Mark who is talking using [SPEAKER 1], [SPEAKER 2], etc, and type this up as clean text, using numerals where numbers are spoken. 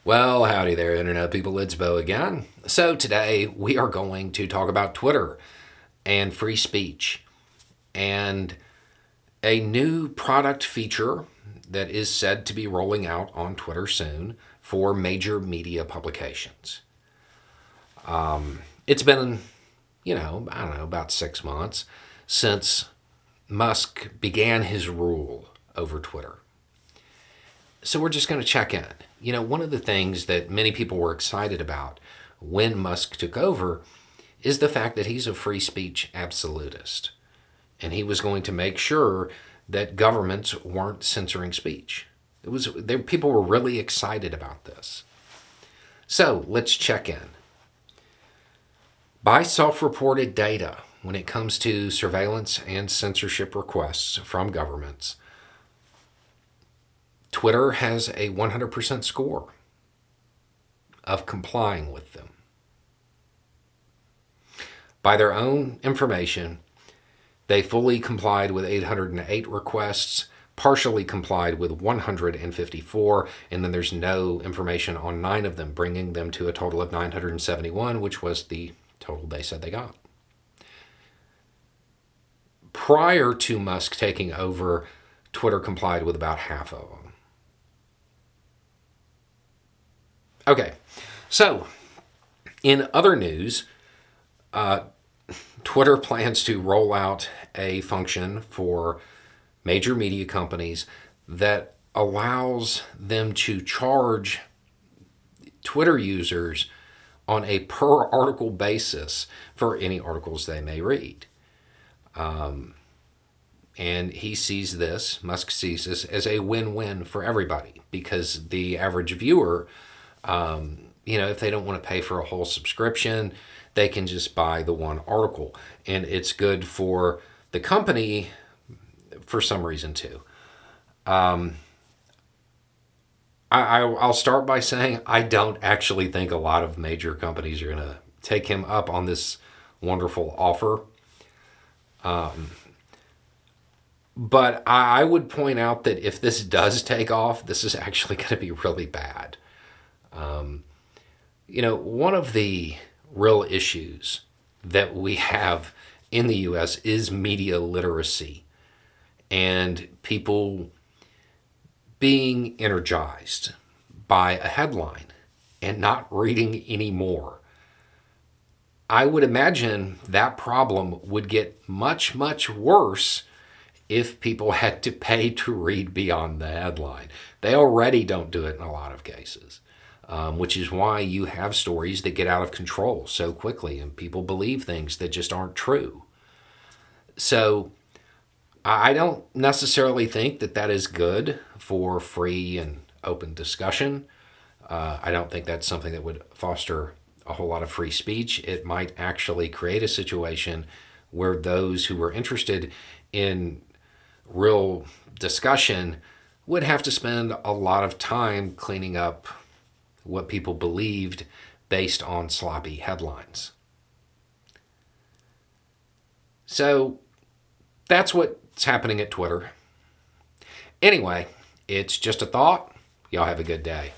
[SPEAKER 1] Well, howdy there, Internet people. It's Bo again. So, today we are going to talk about Twitter and free speech and a new product feature that is said to be rolling out on Twitter soon for major media publications. It's been, I don't know, about 6 months since Musk began his rule over Twitter. So we're just going to check in. One of the things that many people were excited about when Musk took over is the fact that he's a free speech absolutist. And he was going to make sure that governments weren't censoring speech. People were really excited about this. So let's check in. By self-reported data, when it comes to surveillance and censorship requests from governments, Twitter has a 100% score of complying with them. By their own information, they fully complied with 808 requests, partially complied with 154, and then there's no information on 9 of them, bringing them to a total of 971, which was the total they said they got. Prior to Musk taking over, Twitter complied with about half of them. Okay, so in other news, Twitter plans to roll out a function for major media companies that allows them to charge Twitter users on a per article basis for any articles they may read. And Musk sees this as a win-win for everybody, because the average viewer, if they don't want to pay for a whole subscription, they can just buy the one article. And it's good for the company for some reason too. I'll start by saying I don't actually think a lot of major companies are going to take him up on this wonderful offer. But I would point out that if this does take off, this is actually going to be really bad. One of the real issues that we have in the U.S. is media literacy and people being energized by a headline and not reading any more. I would imagine that problem would get much, much worse if people had to pay to read beyond the headline. They already don't do it in a lot of cases, which is why you have stories that get out of control so quickly and people believe things that just aren't true. So I don't necessarily think that is good for free and open discussion. I don't think that's something that would foster a whole lot of free speech. It might actually create a situation where those who were interested in real discussion would have to spend a lot of time cleaning up what people believed based on sloppy headlines. So that's what's happening at Twitter. Anyway, it's just a thought. Y'all have a good day.